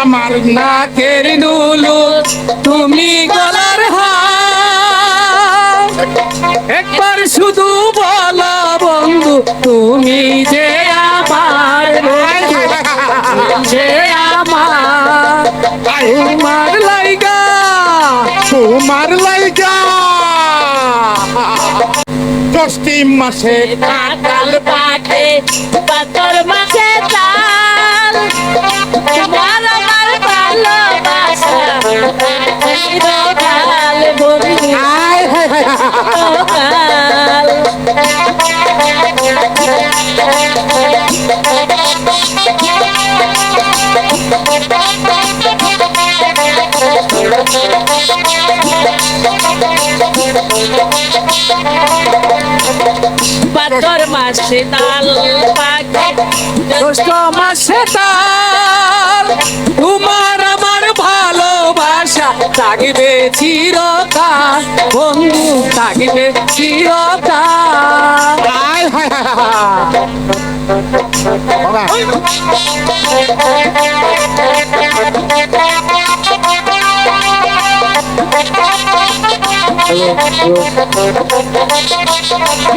আমার নাকের দুলু, তুমি গলার হার। একবার শুধু বলো বন্ধু, তুমি যে আমার বন্ধু, যে আমার। তোমার লাইগা, তোমার লাইগা পশ্চিম মাসে কাকাল পাখে পাথর মাঝে তাল, তোমার আমার ভালোবাসা চিরকাল বন্ধু চিরকাল। পাথর মাঝে তাল পাখে জ্যৈষ্ঠ মাসে তাল, তোমার আমার ভালোবাসা থাকবে চিরকাল বন্ধু, থাকবে চিরকাল। বাবা